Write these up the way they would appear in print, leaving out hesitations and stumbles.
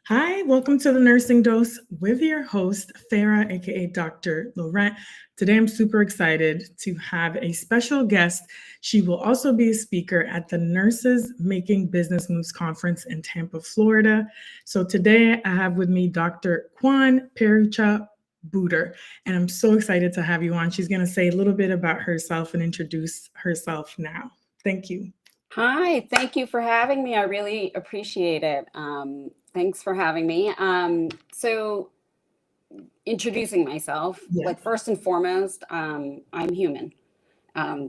Hi, welcome to the Nursing Dose with your host, Farah, aka Dr. Laurent. Today, I'm super excited to have a special guest. She will also be a speaker at the Nurses Making Business Moves Conference in Tampa, Florida. So today, I have with me Dr. Kwuan Paruchabutr, and I'm so excited to have you on. She's going to say a little bit about herself and introduce herself now. Thank you. Hi, thank you for having me. I really appreciate it. Thanks for having me. So introducing myself, like first and foremost, I'm human.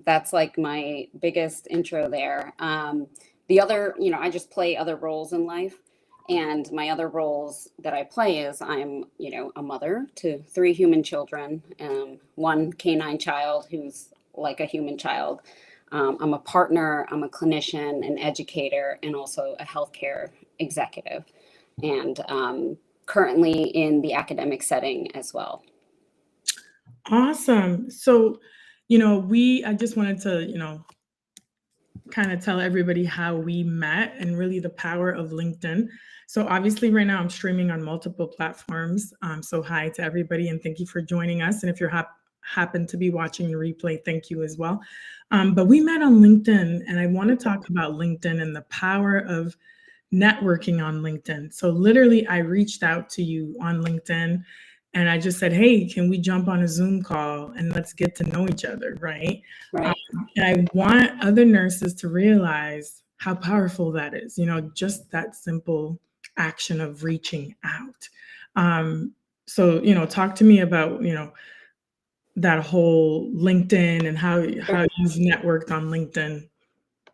That's like my biggest intro there. The other, I just play other roles in life. And my other roles that I play is I'm, a mother to 3 human children, one canine child who's like a human child. I'm a partner, I'm a clinician, an educator, and also a healthcare executive, and currently in the academic setting as well. Awesome. So, I just wanted to, kind of tell everybody how we met and really the power of LinkedIn. So obviously right now I'm streaming on multiple platforms. So hi to everybody and thank you for joining us. And if you're happen to be watching the replay, thank you as well. But we met on LinkedIn and I want to talk about LinkedIn and the power of networking on LinkedIn. So literally I reached out to you on LinkedIn and I just said, hey, can we jump on a Zoom call and let's get to know each other, right? Right. And I want other nurses to realize how powerful that is, just that simple action of reaching out. So, talk to me about, that whole LinkedIn and how you've networked on LinkedIn.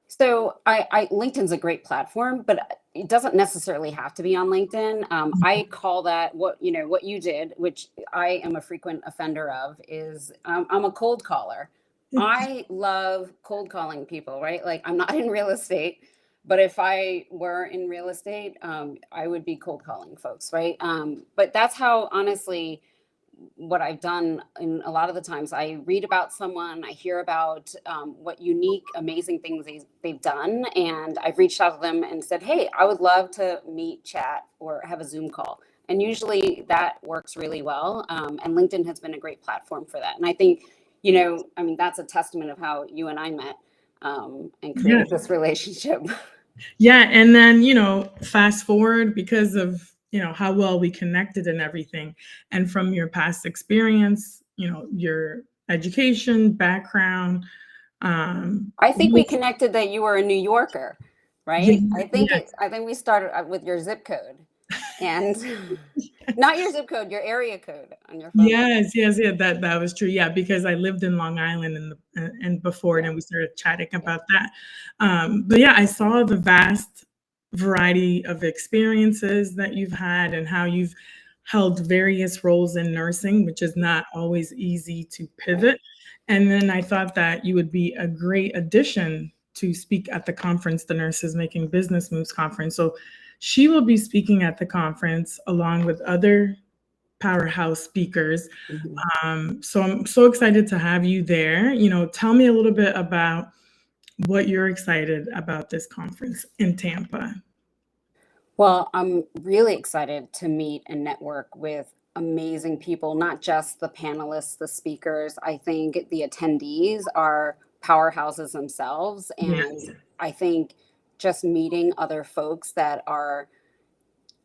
So LinkedIn's a great platform, but it doesn't necessarily have to be on LinkedIn. I call that what you did, which I am a frequent offender of, is I'm a cold caller. I love cold calling people, right? Like I'm not in real estate, but if I were in real estate, I would be cold calling folks, right? But that's how, honestly, what I've done in a lot of the times. I read about someone, I hear about what unique, amazing things they've done. And I've reached out to them and said, hey, I would love to meet, chat, or have a Zoom call. And usually that works really well. And LinkedIn has been a great platform for that. And I think, that's a testament of how you and I met and created this relationship. Yeah. And then, fast forward because of, how well we connected and everything. And from your past experience, your education, background. I think we connected that you were a New Yorker, right? Yeah, I think we started with your zip code. And not your zip code, your area code on your phone. Yes, that was true. Yeah, because I lived in Long Island and before, and we started chatting about that. But yeah, I saw the vast variety of experiences that you've had and how you've held various roles in nursing, which is not always easy to pivot. And then I thought that you would be a great addition to speak at the conference, the Nurses Making Business Moves conference. So she will be speaking at the conference along with other powerhouse speakers. So I'm so excited to have you there. Tell me a little bit about what you're excited about this conference in Tampa. Well, I'm really excited to meet and network with amazing people, not just the panelists, the speakers. I think the attendees are powerhouses themselves. And Yes. I think just meeting other folks that are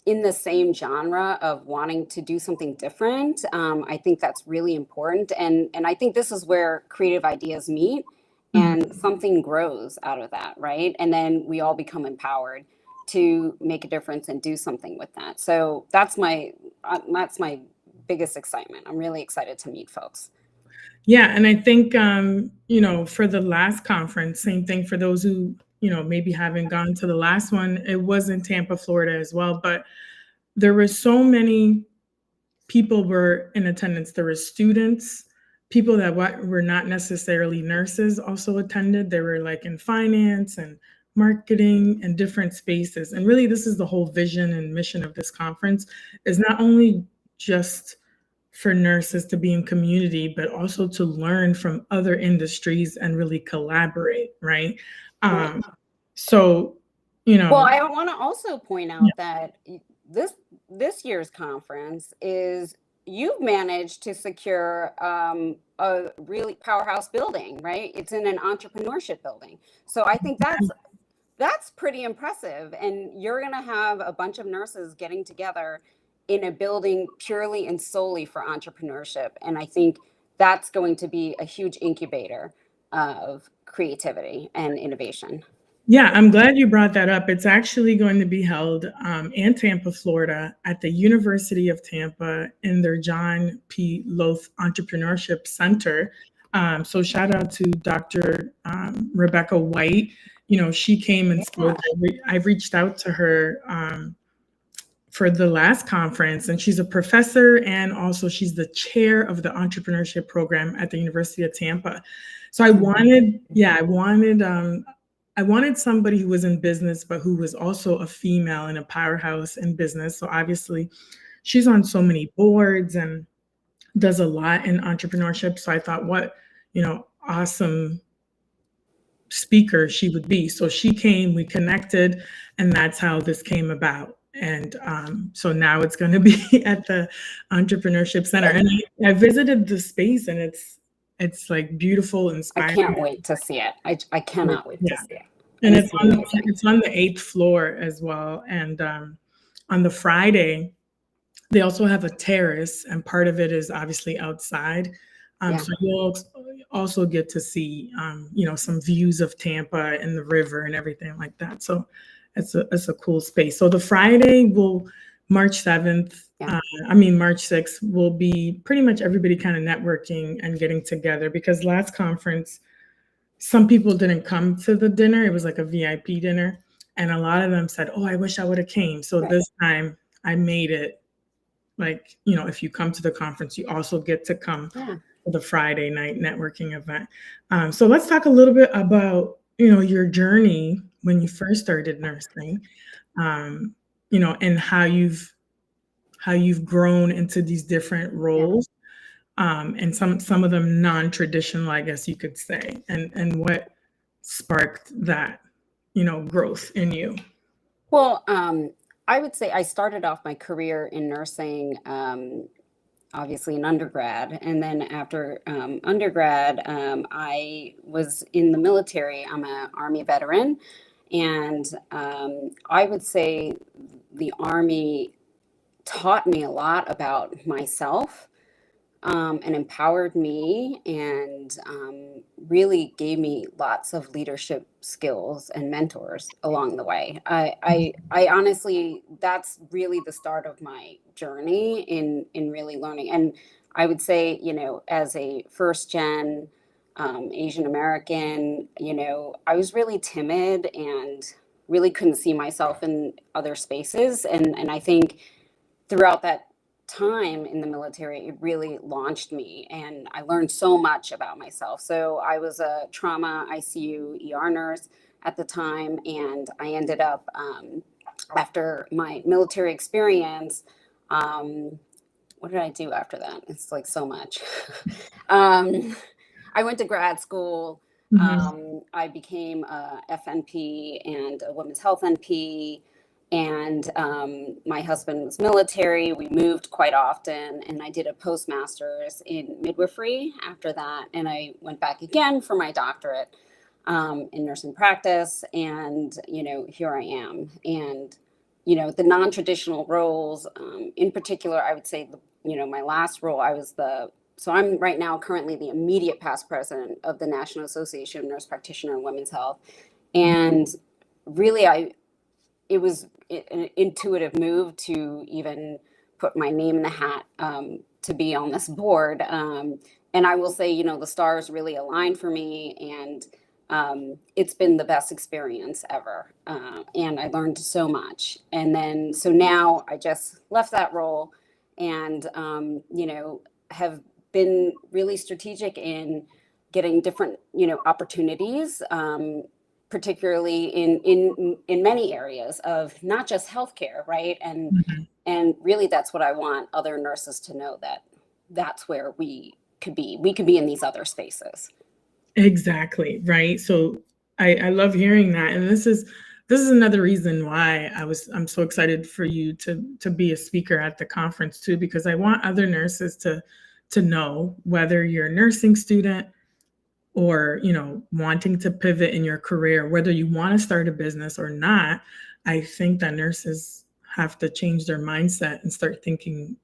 in the same genre of wanting to do something different, I think that's really important. And I think this is where creative ideas meet and something grows out of that, right? And then we all become empowered to make a difference and do something with that. So that's my biggest excitement. I'm really excited to meet folks. Yeah, and I think for the last conference, same thing for those who maybe haven't gone to the last one. It was in Tampa, Florida as well, but there were so many people were in attendance. There were students, people that were not necessarily nurses also attended. They were like in finance and marketing and different spaces. And really, this is the whole vision and mission of this conference, is not only just for nurses to be in community, but also to learn from other industries and really collaborate, right? So, Well, I want to also point out that this year's conference is you've managed to secure a really powerhouse building, right? It's in an entrepreneurship building. So I think that's pretty impressive. And you're going to have a bunch of nurses getting together in a building purely and solely for entrepreneurship. And I think that's going to be a huge incubator of creativity and innovation. Yeah, I'm glad you brought that up. It's actually going to be held in Tampa, Florida, at the University of Tampa in their John P. Loth Entrepreneurship Center. So shout out to Dr. Rebecca White. You know, she came and spoke. I reached out to her for the last conference, and she's a professor, and also she's the chair of the entrepreneurship program at the University of Tampa. So I wanted somebody who was in business, but who was also a female and a powerhouse in business. So obviously she's on so many boards and does a lot in entrepreneurship. So I thought, what, awesome speaker she would be. So she came, we connected, and that's how this came about. And so now it's going to be at the Entrepreneurship Center. And I visited the space, and it's like beautiful, inspiring. I can't wait to see it. I cannot wait to see it. And it's on the 8th floor as well. And on the Friday, they also have a terrace, and part of it is obviously outside. So you'll also get to see, some views of Tampa and the river and everything like that. So it's a cool space. So the Friday March 7th, March 6th will be pretty much everybody kind of networking and getting together, because last conference, some people didn't come to the dinner. It was like a VIP dinner. And a lot of them said, oh, I wish I would have came. So this time I made it like, if you come to the conference, you also get to come to the Friday night networking event. So let's talk a little bit about, your journey when you first started nursing, and how you've grown into these different roles. And some of them non-traditional, I guess you could say, and what sparked that, growth in you? Well, I would say I started off my career in nursing, obviously in undergrad. And then after undergrad, I was in the military. I'm an Army veteran. And I would say the Army taught me a lot about myself. And empowered me, and really gave me lots of leadership skills and mentors along the way. I honestly, that's really the start of my journey in really learning. And I would say, as a first gen Asian American, I was really timid and really couldn't see myself in other spaces. And I think throughout that time in the military, it really launched me, and I learned so much about myself. So I was a trauma ICU ER nurse at the time, and I ended up, after my military experience, what did I do after that? It's like so much. I went to grad school. I became a FNP and a women's health NP. And my husband was military. We moved quite often, and I did a postmaster's in midwifery after that. And I went back again for my doctorate in nursing practice. And, here I am. And, the non-traditional roles, in particular, I would say, my last role, so I'm right now currently the immediate past president of the National Association of Nurse Practitioner and Women's Health. And really, it was an intuitive move to even put my name in the hat to be on this board. And I will say, the stars really aligned for me, and it's been the best experience ever. And I learned so much. And then, so now I just left that role and, have been really strategic in getting different, opportunities, particularly in many areas of not just healthcare, right? And really, that's what I want other nurses to know, that that's where we could be. We could be in these other spaces. Exactly, right? So I love hearing that. And this is this is another reason why I'm so excited for you to be a speaker at the conference too, because I want other nurses to know, whether you're a nursing student or, wanting to pivot in your career, whether you want to start a business or not. I think that nurses have to change their mindset and start thinking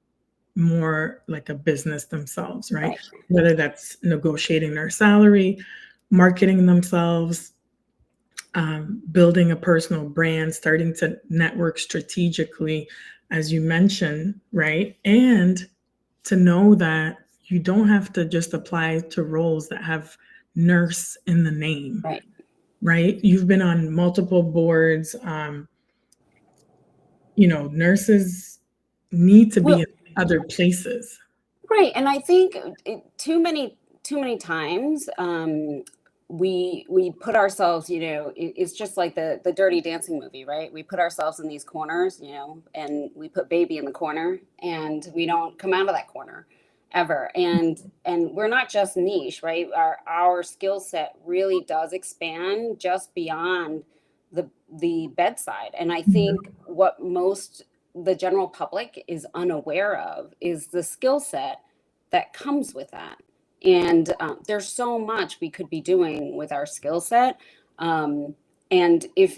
more like a business themselves, right? Right. Whether that's negotiating their salary, marketing themselves, building a personal brand, starting to network strategically, as you mentioned, right? And to know that you don't have to just apply to roles that have nurse in the name, Right. right? You've been on multiple boards. Nurses need to be Well, in other places. right. And I think too many times, we put ourselves, it's just like the Dirty Dancing movie, right? We put ourselves in these corners, and we put baby in the corner, and we don't come out of that corner ever. And we're not just niche, right? Our skill set really does expand just beyond the bedside. And I think what the general public is unaware of is the skill set that comes with that. And there's so much we could be doing with our skill set. And if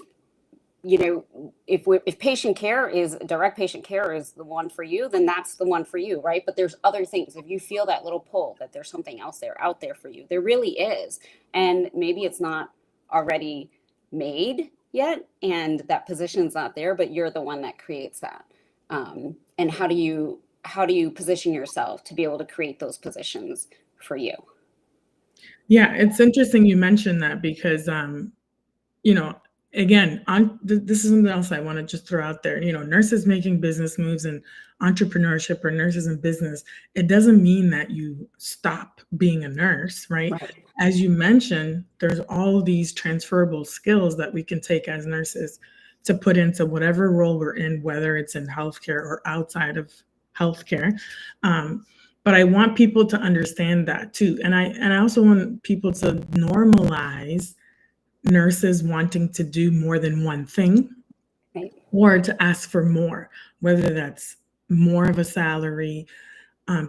patient care is direct patient care is the one for you, then that's the one for you, right? But there's other things. If you feel that little pull that there's something else out there for you, there really is. And maybe it's not already made yet, and that position's not there, but you're the one that creates that. And how do you position yourself to be able to create those positions for you? Yeah, it's interesting you mentioned that because, again, this is something else I want to just throw out there. Nurses making business moves and entrepreneurship, or nurses in business, it doesn't mean that you stop being a nurse, right? Right. As you mentioned, there's all these transferable skills that we can take as nurses to put into whatever role we're in, whether it's in healthcare or outside of healthcare. But I want people to understand that too. And I also want people to normalize nurses wanting to do more than one thing, Right. or to ask for more, whether that's more of a salary.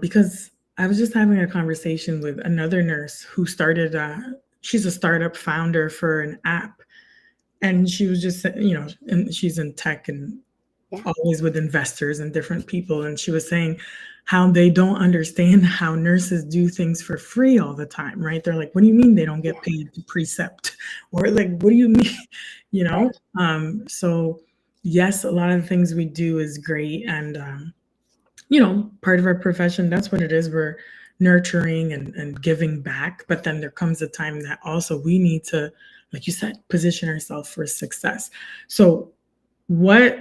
Because I was just having a conversation with another nurse who started, she's a startup founder for an app. And she was just, and she's in tech and Yeah. always with investors and different people. And she was saying how they don't understand how nurses do things for free all the time, right? They're like, what do you mean they don't get paid to precept? Or like, what do you mean? So yes, a lot of the things we do is great. And, part of our profession, that's what it is. We're nurturing and giving back. But then there comes a time that also we need to, like you said, position ourselves for success. So what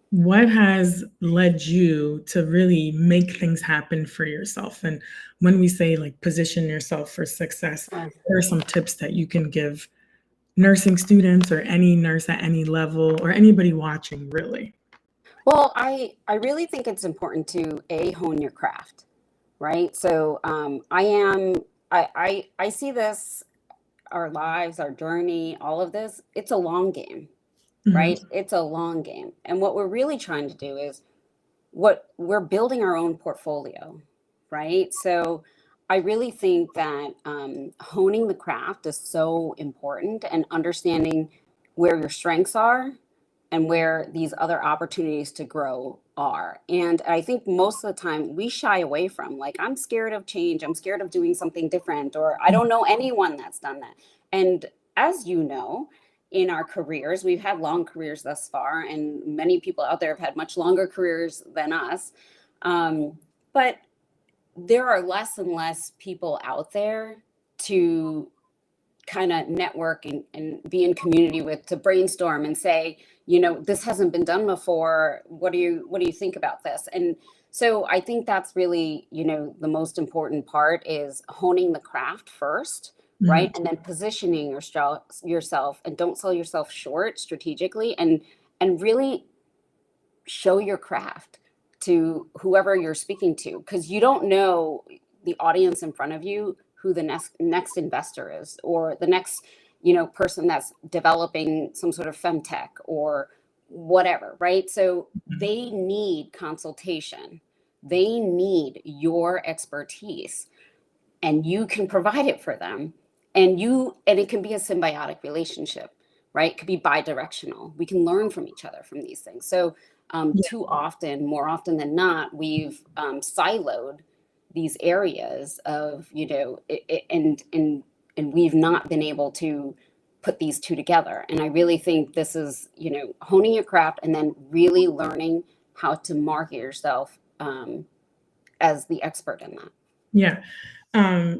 what has led you to really make things happen for yourself? And when we say like position yourself for success, what are some tips that you can give nursing students or any nurse at any level or anybody watching, really? Well, I really think it's important to hone your craft, right? So I see this, our lives, our journey, all of this, it's a long game, right? Mhm. It's a long game. And what we're really trying to do is what we're building our own portfolio, right? So I really think that honing the craft is so important, and understanding where your strengths are and where these other opportunities to grow are. And I think most of the time we shy away from, like, I'm scared of change, I'm scared of doing something different, or I don't know anyone that's done that. And as you know, in our careers, we've had long careers thus far, and many people out there have had much longer careers than us. But there are less and less people out there to kind of network and be in community with, to brainstorm and say, this hasn't been done before. What do you think about this? And so I think that's really, the most important part is honing the craft first, right? Mhm. And then positioning yourself, and don't sell yourself short strategically, and really show your craft to whoever you're speaking to, because you don't know the audience in front of you, who the next investor is, or the next person that's developing some sort of femtech or whatever, right? So they need consultation. They need your expertise, and you can provide it for them. And it can be a symbiotic relationship, right? It could be bi-directional. We can learn from each other from these things. So too often, more often than not, we've siloed these areas of, and we've not been able to put these two together. And I really think this is, honing your craft and then really learning how to market yourself as the expert in that. Yeah.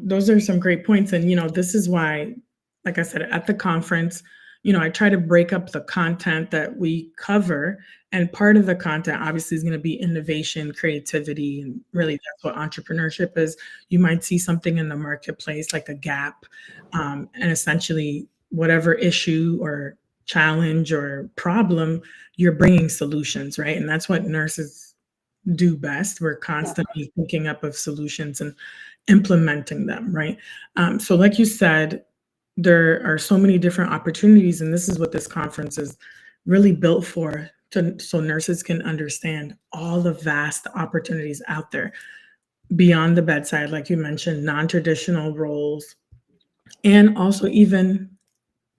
Those are some great points. And, this is why, like I said, at the conference, I try to break up the content that we cover. And part of the content obviously is going to be innovation, creativity, and really that's what entrepreneurship is. You might see something in the marketplace like a gap, and essentially whatever issue or challenge or problem, you're bringing solutions, right? And that's what nurses do best. We're constantly thinking up of solutions and implementing them, right? So like you said, there are so many different opportunities, and this is what this conference is really built for, so nurses can understand all the vast opportunities out there beyond the bedside, like you mentioned, non-traditional roles, and also even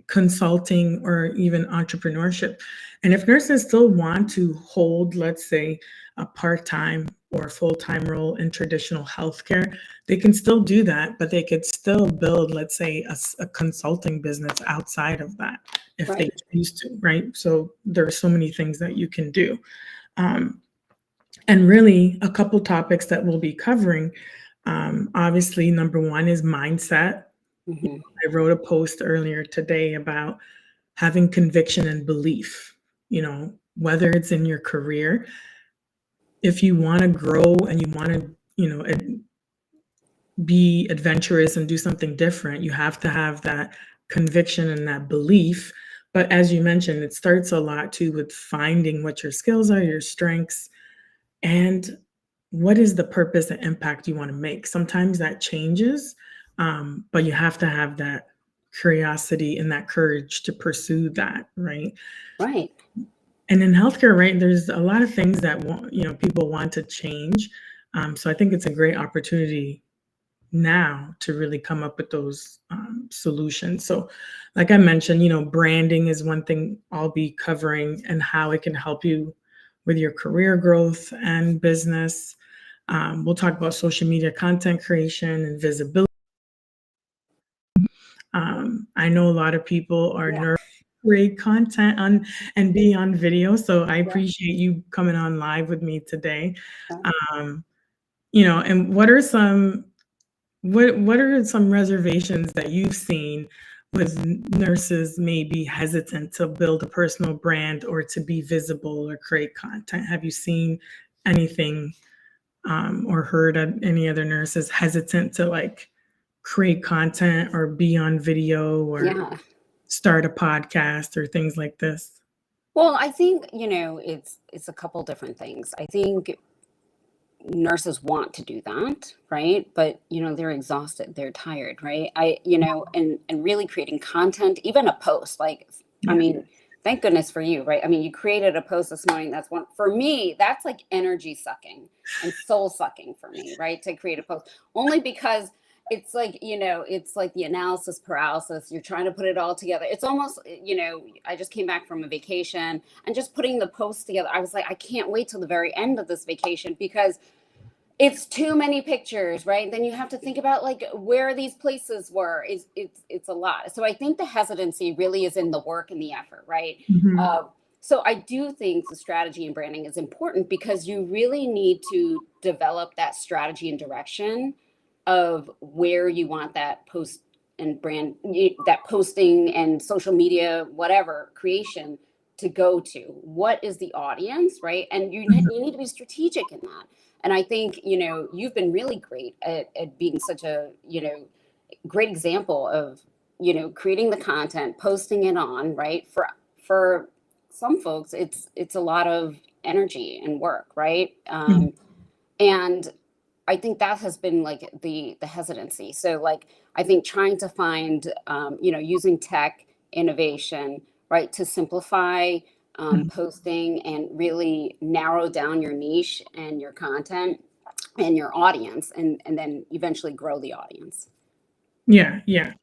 consulting or even entrepreneurship. And if nurses still want to hold, let's say, a part-time or full-time role in traditional healthcare, they can still do that, but they could still build, let's say, a consulting business outside of that if they choose to, right? So there are so many things that you can do. And really, a couple topics that we'll be covering, obviously, number one is mindset. I wrote a post earlier today about having conviction and belief, whether it's in your career. If you want to grow and you want to, be adventurous and do something different, you have to have that conviction and that belief. But as you mentioned, it starts a lot too with finding what your skills are, your strengths, and what is the purpose and impact you want to make. Sometimes that changes, but you have to have that curiosity and that courage to pursue that, right? Right. And in healthcare, right, there's a lot of things that people want to change. So I think it's a great opportunity now to really come up with those solutions. So like I mentioned, branding is one thing I'll be covering and how it can help you with your career growth and business. We'll talk about social media content creation and visibility. I know a lot of people are nervous to create content and be on video, so I appreciate you coming on live with me today. And what are some reservations that you've seen with nurses maybe hesitant to build a personal brand or to be visible or create content? Have you seen anything or heard of any other nurses hesitant to create content or be on video or start a podcast or things like this? Well, I think, it's a couple different things. I think nurses want to do that, right? But, they're exhausted, they're tired, right? And really creating content, even a post, I mean, thank goodness for you, right? I mean, you created a post this morning. That's one for me, that's like energy sucking and soul sucking for me, right? To create a post, only because it's like, it's like the analysis paralysis. You're trying to put it all together. It's almost, I just came back from a vacation and just putting the post together. I was like, I can't wait till the very end of this vacation because it's too many pictures, right? Then you have to think about where these places were. It's a lot. So I think the hesitancy really is in the work and the effort, right? So I do think the strategy and branding is important because you really need to develop that strategy and direction of where you want that post and brand, that posting and social media, whatever creation to go to. What is the audience, right? And you need to be strategic in that. And I think, you've been really great at being such a, great example of, creating the content, posting it on, right? For some folks, it's a lot of energy and work, right? And I think that has been like the hesitancy. So like, I think trying to find, using tech innovation, right, to simplify posting and really narrow down your niche and your content and your audience, and then eventually grow the audience. Yeah, yeah.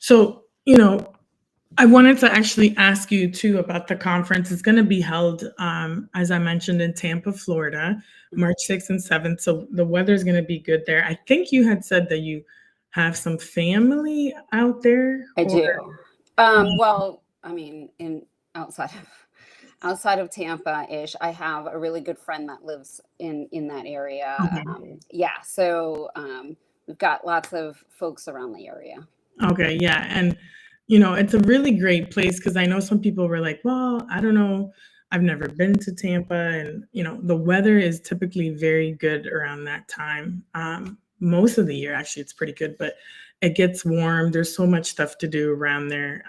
So, I wanted to actually ask you too about the conference. It's going to be held, as I mentioned, in Tampa, Florida, March 6th and 7th. So the weather is going to be good there. I think you had said that you have some family out there. I do. Well, I mean, outside of Tampa-ish, I have a really good friend that lives in that area. Okay. Yeah, so we've got lots of folks around the area. Okay, yeah. And, it's a really great place because I know some people were like, well, I don't know. I've never been to Tampa. And, the weather is typically very good around that time. Most of the year, actually, it's pretty good, but it gets warm. There's so much stuff to do around there.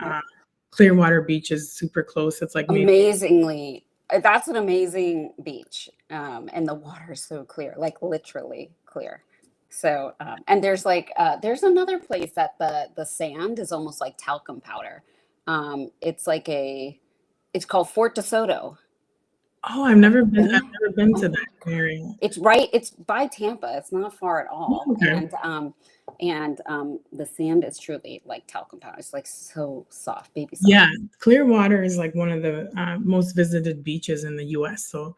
Clearwater Beach is super close. It's like amazingly, that's an amazing beach. And the water is so clear, like literally clear. So, and there's another place that the sand is almost like talcum powder. It's called Fort DeSoto. Oh, I've never been to that area. It's by Tampa. It's not far at all. Okay. And the sand is truly like talcum powder. It's like so soft, baby soft. Yeah, Clearwater is like one of the most visited beaches in the U.S. So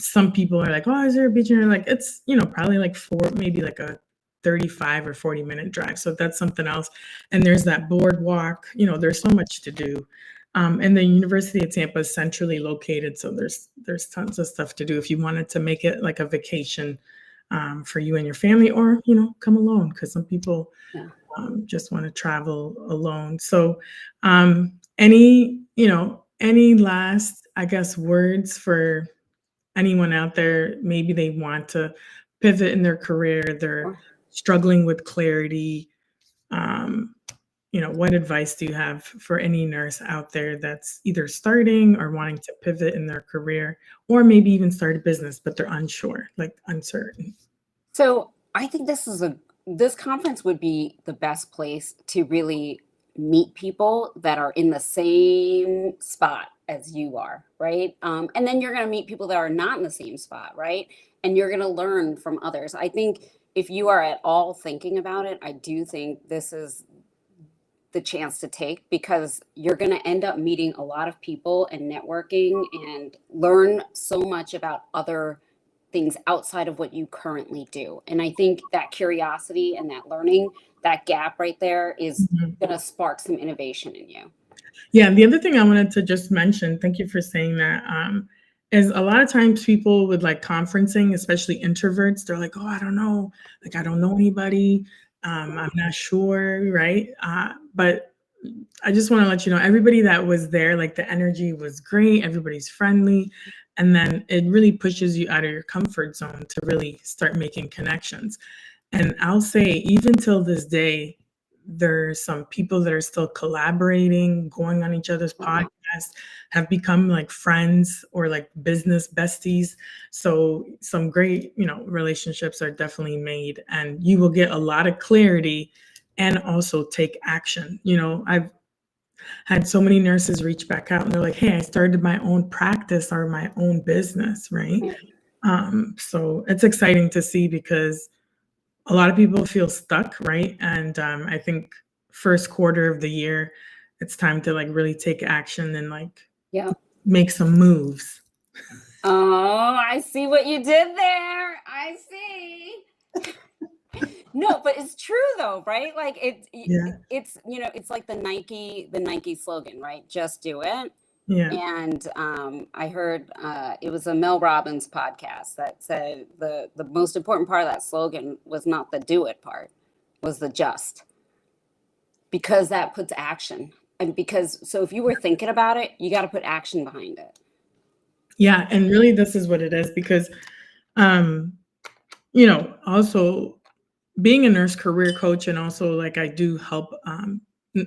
some people are like, oh, is there a beach? And you're like, it's, probably like maybe like a 35 or 40-minute drive. So that's something else. And there's that boardwalk, there's so much to do. And the University of Tampa is centrally located. So there's tons of stuff to do if you wanted to make it like a vacation for you and your family, or, come alone, because some people just want to travel alone. So any last, I guess, words for anyone out there? Maybe they want to pivot in their career, they're struggling with clarity. What advice do you have for any nurse out there that's either starting or wanting to pivot in their career, or maybe even start a business, but they're unsure, like uncertain? So I think this conference would be the best place to really meet people that are in the same spot as you are, right? And then you're going to meet people that are not in the same spot, right? And you're going to learn from others. I think if you are at all thinking about it, I do think this is the chance to take, because you're going to end up meeting a lot of people and networking and learn so much about other things outside of what you currently do. And I think that curiosity and that learning, that gap right there is going to spark some innovation in you. Yeah. The other thing I wanted to just mention, thank you for saying that, is a lot of times people with like conferencing, especially introverts, they're like, oh, I don't know. Like, I don't know anybody. I'm not sure. Right. But I just want to let you know, everybody that was there, like the energy was great. Everybody's friendly. And then it really pushes you out of your comfort zone to really start making connections. And I'll say, even till this day, there's some people that are still collaborating, going on each other's podcasts, have become like friends or like business besties. So some great, relationships are definitely made, and you will get a lot of clarity and also take action. I've had so many nurses reach back out and they're like, hey, I started my own practice or my own business, right? So it's exciting to see, because a lot of people feel stuck, right? And I think first quarter of the year, it's time to like really take action and like make some moves. Oh, I see what you did there. I see. No, but it's true though, right? Like it's it's like the Nike slogan, right? Just do it. Yeah. And I heard it was a Mel Robbins podcast that said the most important part of that slogan was not the do it part, was the just. Because that puts action. And so if you were thinking about it, you got to put action behind it. Yeah. And really, this is what it is, because, also being a nurse career coach, and also like I do help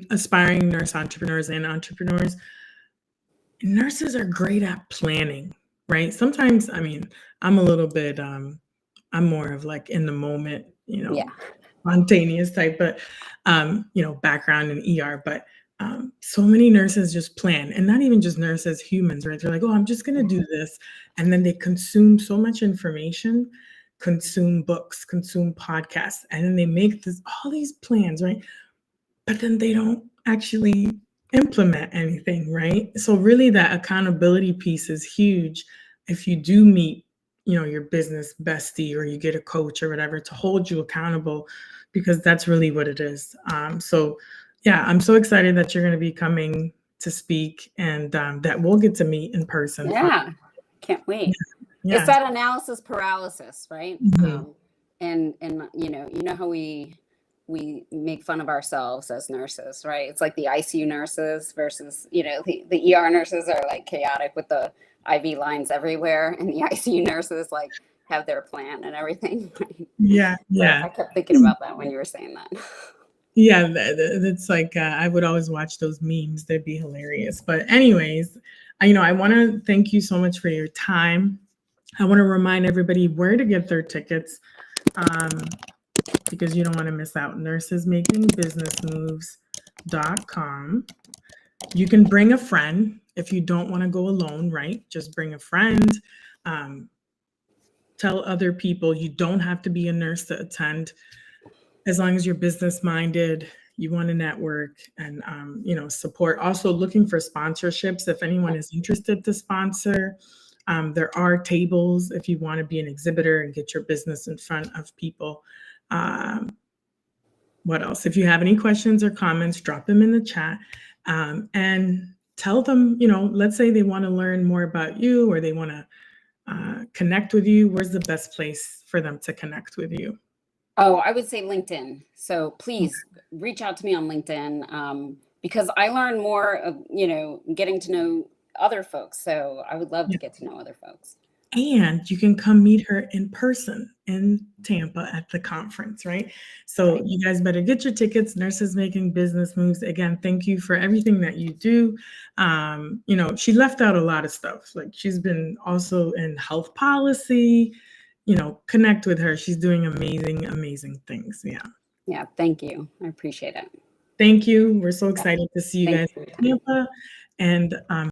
aspiring nurse entrepreneurs and entrepreneurs. Nurses are great at planning, right? Sometimes, I'm a little bit, I'm more of like in the moment, Yeah. spontaneous type, but background in ER. But so many nurses just plan, and not even just nurses, humans, right? They're like, oh, I'm just gonna do this, and then they consume so much information, consume books, consume podcasts, and then they make all these plans, right? But then they don't actually implement anything, right? So really that accountability piece is huge. If you do meet, your business bestie, or you get a coach or whatever to hold you accountable, because that's really what it is. So yeah, I'm so excited that you're going to be coming to speak, and that we'll get to meet in person. Yeah, can't wait. Yeah. It's that analysis paralysis, right? Mhm. And how we make fun of ourselves as nurses, right? It's like the ICU nurses versus, the ER nurses are like chaotic with the IV lines everywhere, and the ICU nurses like have their plan and everything. Yeah, yeah. So I kept thinking about that when you were saying that. Yeah, that's like I would always watch those memes. They'd be hilarious. But anyways, I want to thank you so much for your time. I want to remind everybody where to get their tickets, because you don't want to miss out. nursesmakingbusinessmoves.com. You can bring a friend if you don't want to go alone, right? Just bring a friend. Tell other people. You don't have to be a nurse to attend. As long as you're business minded, you want to network and support. Also looking for sponsorships. If anyone is interested to sponsor, there are tables if you want to be an exhibitor and get your business in front of people. What else? If you have any questions or comments, drop them in the chat, and tell them, let's say they want to learn more about you, or they want to connect with you. Where's the best place for them to connect with you? Oh, I would say LinkedIn. So please reach out to me on LinkedIn, because I learn more of, getting to know other folks. So I would love to get to know other folks. And you can come meet her in person in Tampa at the conference, right? So you guys better get your tickets. Nurses Making Business Moves. Again, thank you for everything that you do. She left out a lot of stuff. Like, she's been also in health policy. Connect with her. She's doing amazing, amazing things. Yeah. Yeah. Thank you. I appreciate it. Thank you. We're so excited to see you guys in Tampa. And